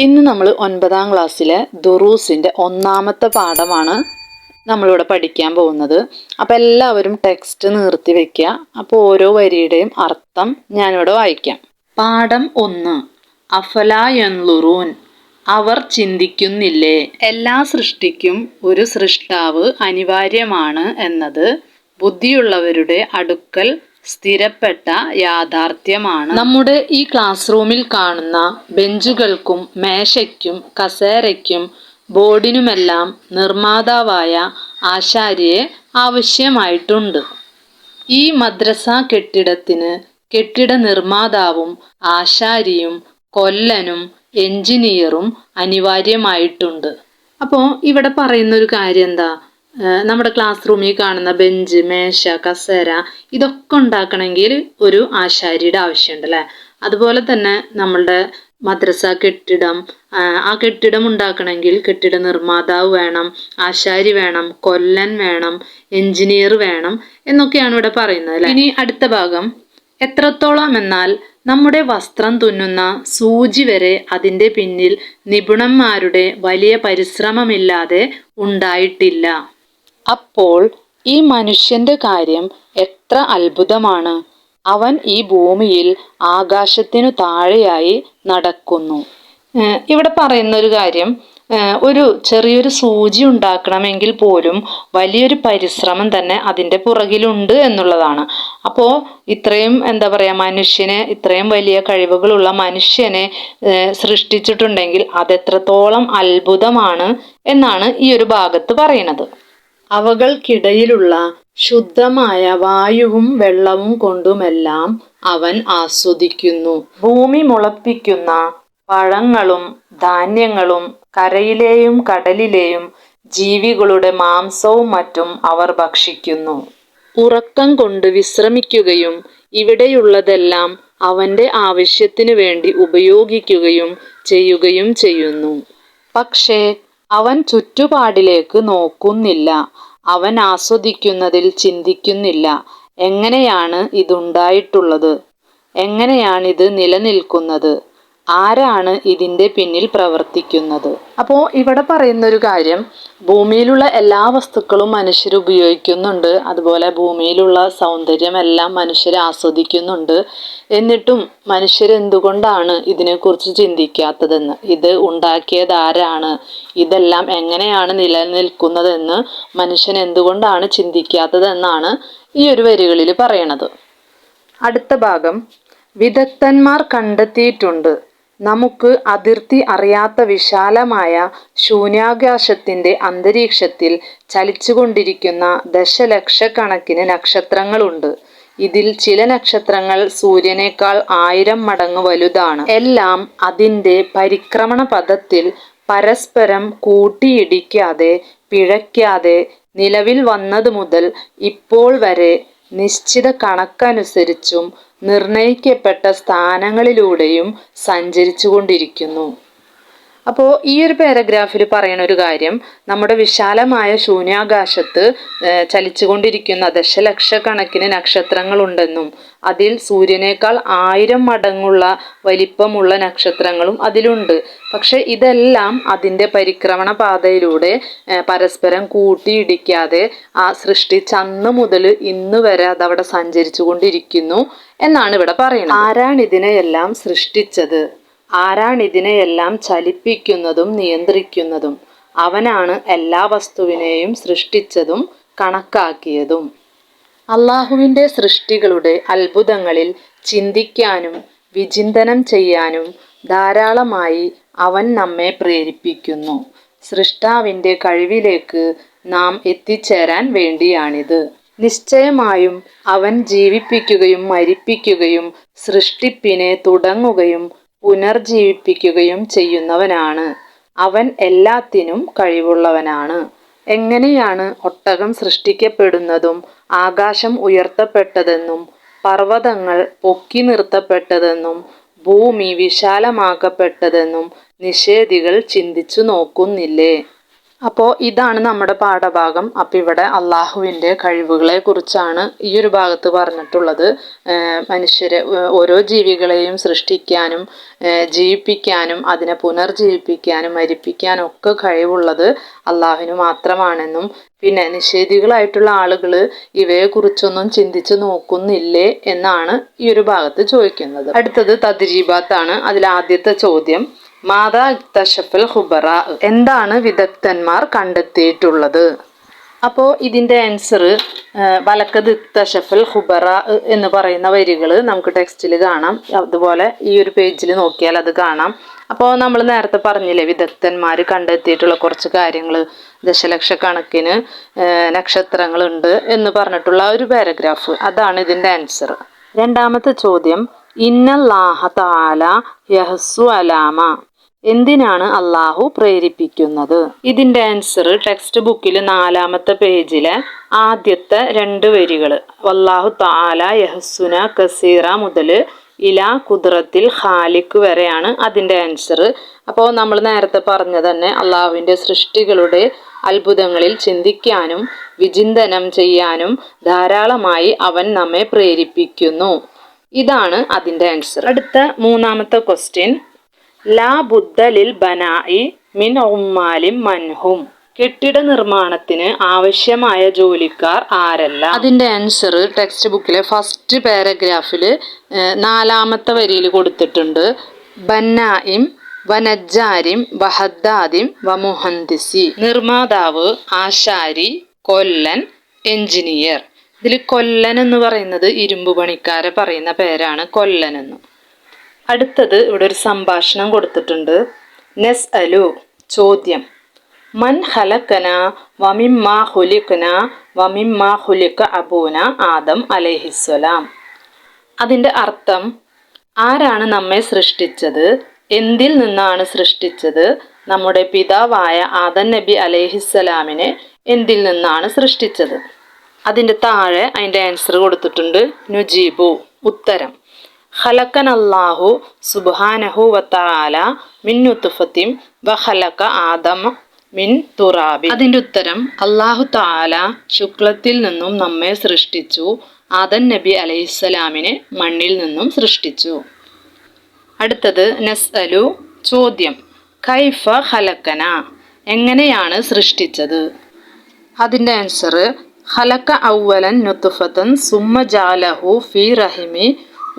ഇന്ന് നമ്മൾ 9ാം ക്ലാസ്സിലെ ദുറൂസിൻ്റെ ഒന്നാമത്തെ പാഠമാണ് നമ്മളിവിടെ പഠിക്കാൻ പോകുന്നത്. അപ്പോൾ എല്ലാവരും ടെക്സ്റ്റ് നിർത്തി വയ്ക്കുക. അപ്പോൾ ഓരോ വരിയുടെയും അർത്ഥം ഞാനിവിടെ വായിക്കാം. പാഠം 1. അഫലാ യൻളുറൂൻ, അവർ ചിന്തിക്കുന്നില്ലേ? എല്ലാ സൃഷ്ടിക്കും ഒരു സൃഷ്ടാവ് അനിവാര്യമാണ് എന്നത് ബുദ്ധിയുള്ളവരുടെ അടുക്കൽ സ്ഥിരപ്പെട്ട യാഥാർത്ഥ്യമാണ്. നമ്മുടെ ഈ ക്ലാസ് റൂമിൽ കാണുന്ന ബെഞ്ചുകൾക്കും മേശയ്ക്കും കസേരയ്ക്കും ബോർഡിനുമെല്ലാം നിർമ്മാതാവായ ആശാരിയെ ആവശ്യമായിട്ടുണ്ട്. ഈ മദ്രസ കെട്ടിടത്തിന് കെട്ടിട നിർമ്മാതാവും ആശാരിയും കൊല്ലനും എഞ്ചിനീയറും അനിവാര്യമായിട്ടുണ്ട്. അപ്പോൾ ഇവിടെ പറയുന്നൊരു കാര്യം എന്താ? നമ്മുടെ ക്ലാസ് റൂമിൽ കാണുന്ന ബെഞ്ച്, മേശ, കസേര ഇതൊക്കെ ഉണ്ടാക്കണമെങ്കിൽ ഒരു ആശാരിയുടെ ആവശ്യമുണ്ട് അല്ലേ? അതുപോലെ തന്നെ നമ്മളുടെ മദ്രസ കെട്ടിടം, ആ കെട്ടിടം ഉണ്ടാക്കണമെങ്കിൽ കെട്ടിട നിർമ്മാതാവ് വേണം, ആശാരി വേണം, കൊല്ലൻ വേണം, എഞ്ചിനീയർ വേണം എന്നൊക്കെയാണ് ഇവിടെ പറയുന്നത് അല്ലേ? ഇനി അടുത്ത ഭാഗം, എത്രത്തോളം എന്നാൽ നമ്മുടെ വസ്ത്രം തുന്നുന്ന സൂചി വരെ അതിൻ്റെ പിന്നിൽ നിപുണന്മാരുടെ വലിയ പരിശ്രമമില്ലാതെ ഉണ്ടായിട്ടില്ല. അപ്പോൾ ഈ മനുഷ്യന്റെ കാര്യം എത്ര അത്ഭുതമാണ്! അവൻ ഈ ഭൂമിയിൽ ആകാശത്തിനു താഴെയായി നടക്കുന്നു. ഇവിടെ പറയുന്ന ഒരു കാര്യം, ഒരു ചെറിയൊരു സൂചി ഉണ്ടാക്കണമെങ്കിൽ പോലും വലിയൊരു പരിശ്രമം തന്നെ അതിൻ്റെ പുറകിലുണ്ട് എന്നുള്ളതാണ്. അപ്പോൾ ഇത്രയും മനുഷ്യനെ, ഇത്രയും വലിയ കഴിവുകളുള്ള മനുഷ്യനെ സൃഷ്ടിച്ചിട്ടുണ്ടെങ്കിൽ അതെത്രത്തോളം അത്ഭുതമാണ് എന്നാണ് ഈ ഒരു ഭാഗത്ത് പറയുന്നത്. അവകൾക്കിടയിലുള്ള ശുദ്ധമായ വായുവും വെള്ളവും കൊണ്ടുമെല്ലാം അവൻ ആസ്വദിക്കുന്നു. ഭൂമി മുളപ്പിക്കുന്ന പഴങ്ങളും ധാന്യങ്ങളും കരയിലെയും കടലിലെയും ജീവികളുടെ മാംസവും മറ്റും അവർ ഭക്ഷിക്കുന്നു. ഉറക്കം കൊണ്ട് വിശ്രമിക്കുകയും ഇവിടെയുള്ളതെല്ലാം അവൻ്റെ ആവശ്യത്തിനു വേണ്ടി ഉപയോഗിക്കുകയും ചെയ്യുന്നു. പക്ഷേ അവൻ ചുറ്റുപാടിലേക്ക് നോക്കുന്നില്ല. അവൻ ആസ്വദിക്കുന്നതിൽ ചിന്തിക്കുന്നില്ല. എങ്ങനെയാണ് ഇതുണ്ടായിട്ടുള്ളത്? എങ്ങനെയാണിത് നിലനിൽക്കുന്നത്? ആരാണ് ഇതിൻ്റെ പിന്നിൽ പ്രവർത്തിക്കുന്നത്? അപ്പോൾ ഇവിടെ പറയുന്നൊരു കാര്യം, ഭൂമിയിലുള്ള എല്ലാ വസ്തുക്കളും മനുഷ്യർ ഉപയോഗിക്കുന്നുണ്ട്. അതുപോലെ ഭൂമിയിലുള്ള സൗന്ദര്യമെല്ലാം മനുഷ്യർ ആസ്വദിക്കുന്നുണ്ട്. എന്നിട്ടും മനുഷ്യർ എന്തുകൊണ്ടാണ് ഇതിനെക്കുറിച്ച് ചിന്തിക്കാത്തതെന്ന്, ഇത് ഉണ്ടാക്കിയത് ആരാണ്, ഇതെല്ലാം എങ്ങനെയാണ് നിലനിൽക്കുന്നതെന്ന് മനുഷ്യൻ എന്തുകൊണ്ടാണ് ചിന്തിക്കാത്തതെന്നാണ് ഈ ഒരു വരികളിൽ പറയണത്. അടുത്ത ഭാഗം, വിദഗ്ധന്മാർ കണ്ടെത്തിയിട്ടുണ്ട്, നമുക്ക് അതിർത്തി അറിയാത്ത വിശാലമായ ശൂന്യാകാശത്തിൻ്റെ അന്തരീക്ഷത്തിൽ ചലിച്ചുകൊണ്ടിരിക്കുന്ന ദശലക്ഷക്കണക്കിന് നക്ഷത്രങ്ങളുണ്ട്. ഇതിൽ ചില നക്ഷത്രങ്ങൾ സൂര്യനേക്കാൾ 1000 മടങ്ങ് വലുതാണ്. എല്ലാം അതിൻ്റെ പരിക്രമണ പഥത്തിൽ പരസ്പരം കൂട്ടിയിടിക്കാതെ പിഴയ്ക്കാതെ നിലവിൽ വന്നത് മുതൽ ഇപ്പോൾ വരെ നിശ്ചിത കണക്കനുസരിച്ചും നിർണയിക്കപ്പെട്ട സ്ഥാനങ്ങളിലൂടെയും സഞ്ചരിച്ചു കൊണ്ടിരിക്കുന്നു. അപ്പോൾ ഈ ഒരു പാരഗ്രാഫിൽ പറയുന്ന ഒരു കാര്യം, നമ്മുടെ വിശാലമായ ശൂന്യാകാശത്ത് ചലിച്ചുകൊണ്ടിരിക്കുന്ന ദശലക്ഷക്കണക്കിന് നക്ഷത്രങ്ങളുണ്ടെന്നും അതിൽ സൂര്യനേക്കാൾ 1000 മടങ്ങുള്ള വലിപ്പമുള്ള നക്ഷത്രങ്ങളും അതിലുണ്ട്. പക്ഷെ ഇതെല്ലാം അതിൻ്റെ പരിക്രമണ പാതയിലൂടെ പരസ്പരം കൂട്ടിയിടിക്കാതെ ആ സൃഷ്ടിച്ച അന്ന് മുതൽ ഇന്ന് വരെ അതവിടെ സഞ്ചരിച്ചു കൊണ്ടിരിക്കുന്നു എന്നാണ് ഇവിടെ പറയുന്നത്. ആരാണിതിനെയെല്ലാം സൃഷ്ടിച്ചത്? ആരാണിതിനെയെല്ലാം ചലിപ്പിക്കുന്നതും നിയന്ത്രിക്കുന്നതും? അവനാണ് എല്ലാ വസ്തുവിനെയും സൃഷ്ടിച്ചതും കണക്കാക്കിയതും. അള്ളാഹുവിൻ്റെ സൃഷ്ടികളുടെ അത്ഭുതങ്ങളിൽ ചിന്തിക്കാനും വിചിന്തനം ചെയ്യാനും ധാരാളമായി അവൻ നമ്മെ പ്രേരിപ്പിക്കുന്നു. സൃഷ്ടാവിൻ്റെ കഴിവിലേക്ക് നാം എത്തിച്ചേരാൻ വേണ്ടിയാണിത്. നിശ്ചയമായും അവൻ ജീവിപ്പിക്കുകയും മരിപ്പിക്കുകയും സൃഷ്ടിപ്പിനെ തുടങ്ങുകയും പുനർജീവിപ്പിക്കുകയും ചെയ്യുന്നവനാണ്. അവൻ എല്ലാത്തിനും കഴിവുള്ളവനാണ്. എങ്ങനെയാണ് ഒട്ടകം സൃഷ്ടിക്കപ്പെടുന്നതും ആകാശം ഉയർത്തപ്പെട്ടതെന്നും പർവ്വതങ്ങൾ പൊക്കി നിർത്തപ്പെട്ടതെന്നും ഭൂമി വിശാലമാക്കപ്പെട്ടതെന്നും നിഷേധികൾ ചിന്തിച്ചു നോക്കുന്നില്ലേ? അപ്പോൾ ഇതാണ് നമ്മുടെ പാഠഭാഗം. അപ്പോൾ ഇവിടെ അള്ളാഹുവിൻ്റെ കഴിവുകളെ കുറിച്ചാണ് ഈ ഒരു ഭാഗത്ത് പറഞ്ഞിട്ടുള്ളത്. മനുഷ്യരെ, ഓരോ ജീവികളെയും സൃഷ്ടിക്കാനും ജീവിപ്പിക്കാനും അതിനെ പുനർജീവിപ്പിക്കാനും മരിപ്പിക്കാനും ഒക്കെ കഴിവുള്ളത് അള്ളാഹുവിന് മാത്രമാണെന്നും, പിന്നെ നിഷേധികളായിട്ടുള്ള ആളുകൾ ഇവയെക്കുറിച്ചൊന്നും ചിന്തിച്ച് നോക്കുന്നില്ലേ എന്നാണ് ഈ ഒരു ഭാഗത്ത് ചോദിക്കുന്നത്. അടുത്തത് തദ്രീബാത്താണ്. അതിൽ ആദ്യത്തെ ചോദ്യം, മാതാ ഇക്തശഫൽ ഖുബറ, എന്താണ് വിദഗ്ധന്മാർ കണ്ടെത്തിയിട്ടുള്ളത്? അപ്പോൾ ഇതിൻ്റെ ആൻസർ വലക്കത് ഇക്തശഫൽ ഖുബറ എന്ന് പറയുന്ന വരികൾ നമുക്ക് ടെക്സ്റ്റിൽ കാണാം. അതുപോലെ ഈ ഒരു പേജിൽ നോക്കിയാൽ അത് കാണാം. അപ്പോൾ നമ്മൾ നേരത്തെ പറഞ്ഞില്ലേ, വിദഗ്ധന്മാർ കണ്ടെത്തിയിട്ടുള്ള കുറച്ച് കാര്യങ്ങൾ, ദശലക്ഷക്കണക്കിന് നക്ഷത്രങ്ങളുണ്ട് എന്ന് പറഞ്ഞിട്ടുള്ള ഒരു പാരഗ്രാഫ്, അതാണ് ഇതിൻ്റെ ആൻസർ. രണ്ടാമത്തെ ചോദ്യം, ഇന്നല്ലാഹ തആല യഹ്സു അലാമ, എന്തിനാണ് അള്ളാഹു പ്രേരിപ്പിക്കുന്നത്? ഇതിൻ്റെ ആൻസർ ടെക്സ്റ്റ് ബുക്കിൽ 4ാമത്തെ പേജിലെ ആദ്യത്തെ 2 വരികൾ, വല്ലാഹു തആല യഹ്സുന കസീറ മുതൽ ഇലാ കുദ്റത്തിൽ ഖാലിഖ് വരെയാണ് അതിൻ്റെ ആൻസർ. അപ്പോൾ നമ്മൾ നേരത്തെ പറഞ്ഞ തന്നെ അള്ളാഹുവിൻ്റെ സൃഷ്ടികളുടെ അത്ഭുതങ്ങളിൽ ചിന്തിക്കാനും വിചിന്തനം ചെയ്യാനും ധാരാളമായി അവൻ നമ്മെ പ്രേരിപ്പിക്കുന്നു. ഇതാണ് അതിൻ്റെ ആൻസർ. അടുത്ത 3ാമത്തെ ക്വസ്റ്റ്യൻ, ലാ ബുദ്ദലിൽ ബനാഇ മിൻ ഉമ്മാലിം മൻഹും, കെട്ടിട നിർമ്മാണത്തിന് ആവശ്യമായ ജോലിക്കാർ ആരല്ല? അതിൻ്റെ ആൻസർ ടെക്സ്റ്റ് ബുക്കിലെ ഫസ്റ്റ് പാരഗ്രാഫിൽ 4ാമത്തെ വരിയിൽ കൊടുത്തിട്ടുണ്ട്. ബന്നായിം വനജ്ജാരിം വഹദ്ദാദിം വമുഹന്ദിസി, നിർമ്മാതാവ്, ആശാരി, കൊല്ലൻ, എഞ്ചിനീയർ. ഇതിൽ കൊല്ലൻ എന്ന് പറയുന്നത് ഇരുമ്പ് പണിക്കാരെ പറയുന്ന പേരാണ് കൊല്ലൻ എന്ന്. അടുത്തത് ഇവിടെ ഒരു സംഭാഷണം കൊടുത്തിട്ടുണ്ട്. നെസ് അലു, ചോദ്യം, മൻ ഖലഖന വമിമ്മാ ഖുലിഖന വമിമ്മാ ഖുലിഖ അബൂന ആദം അലൈഹിസ്സലാം. അതിൻ്റെ അർത്ഥം, ആരാണ് നമ്മെ സൃഷ്ടിച്ചത്, എന്തിൽ നിന്നാണ് സൃഷ്ടിച്ചത്, നമ്മുടെ പിതാവായ ആദം നബി അലൈഹിസ്സലാമിനെ എന്തിൽ നിന്നാണ് സൃഷ്ടിച്ചത്. അതിൻ്റെ താഴെ അതിൻ്റെ ആൻസർ കൊടുത്തിട്ടുണ്ട്. നുജീബു, ഉത്തരം, ഖലഖന അല്ലാഹു സുബ്ഹാനഹു വതആല മിൻ നുത്ഫത്തിൻ വഖലഖ ആദമ മിൻ തുറാബി. അതിൻ്റെ ഉത്തരം, അല്ലാഹു തആല ശുക്ലത്തിൽ നിന്നും നമ്മെ സൃഷ്ടിച്ചു, ആദം നബി അലൈഹിസ്സലാമിനെ മണ്ണിൽ നിന്നും സൃഷ്ടിച്ചു. അടുത്തത് നസ്അലു, ചോദ്യം, കൈഫ ഖലഖന, എങ്ങനെയാണ് സൃഷ്ടിച്ചത്? അതിൻ്റെ ആൻസർ, ഖലഖ അവ്വലൻ നുത്ഫതൻ സുമ്മ ജഅലഹു ഫീ റഹിമി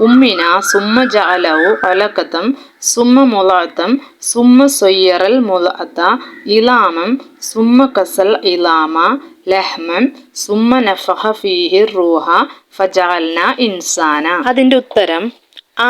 ഉമ്മിന സുമ്മ ജഅലഹു അലഖതൻ സുമ്മ മുളഅതൻ സുമ്മ സയ്യറൽ മുളഅത ഇലാമൻ സുമ്മ കസൽ ഇലാമ ലഹ്മൻ സുമ്മ നഫഖ ഫീഹി റൂഹ ഫജഅൽന ഇൻസാന. അതിൻ്റെ ഉത്തരം,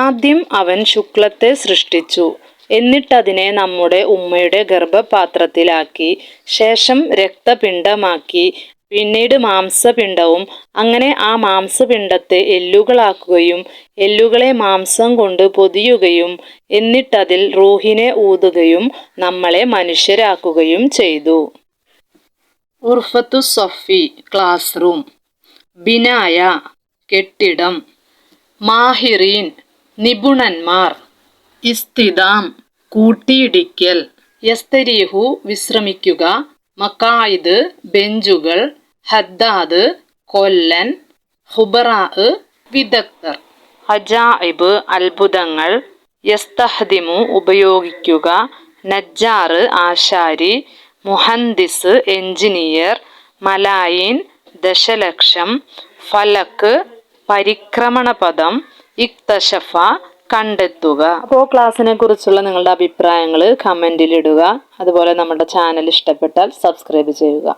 ആദ്യം അവൻ ശുക്ലത്തെ സൃഷ്ടിച്ചു, എന്നിട്ടതിനെ നമ്മുടെ ഉമ്മയുടെ ഗർഭപാത്രത്തിലാക്കി, ശേഷം രക്തപിണ്ഡമാക്കി, പിന്നീട് മാംസപിണ്ഡവും, അങ്ങനെ ആ മാംസപിണ്ഡത്തെ എല്ലുകളാക്കുകയും എല്ലുകളെ മാംസം കൊണ്ട് പൊതിയുകയും എന്നിട്ടതിൽ റൂഹിനെ ഊതുകയും നമ്മളെ മനുഷ്യരാക്കുകയും ചെയ്തു. ഉർഫത്തു സഫി, ക്ലാസ് റൂം. ബിനായ, കെട്ടിടം. മാഹിറീൻ, നിപുണന്മാർ. ഇസ്തിദാം, കൂട്ടിയിടിക്കൽ. യസ്തരീഹു, വിശ്രമിക്കുക. മക്കായിദ്, ബെഞ്ചുകൾ. ഹദ്ദാദ്, കൊല്ലൻ. ഖുബറാ, വിദഗ്ധർ. അജായിബ്, അത്ഭുതങ്ങൾ. യസ്തഹ്ദിമു, ഉപയോഗിക്കുക. നജ്ജാർ, ആശാരി. മുഹന്ദിസ്, എഞ്ചിനീയർ. മലായിൻ, ദശലക്ഷം. ഫലക്ക്, പരിക്രമണപഥം. ഇക്തശഫ, കണ്ടെത്തുക. അപ്പോൾ ക്ലാസ്സിനെ കുറിച്ചുള്ള നിങ്ങളുടെ അഭിപ്രായങ്ങൾ കമൻറ്റിലിടുക. അതുപോലെ നമ്മുടെ ചാനൽ ഇഷ്ടപ്പെട്ടാൽ സബ്സ്ക്രൈബ് ചെയ്യുക.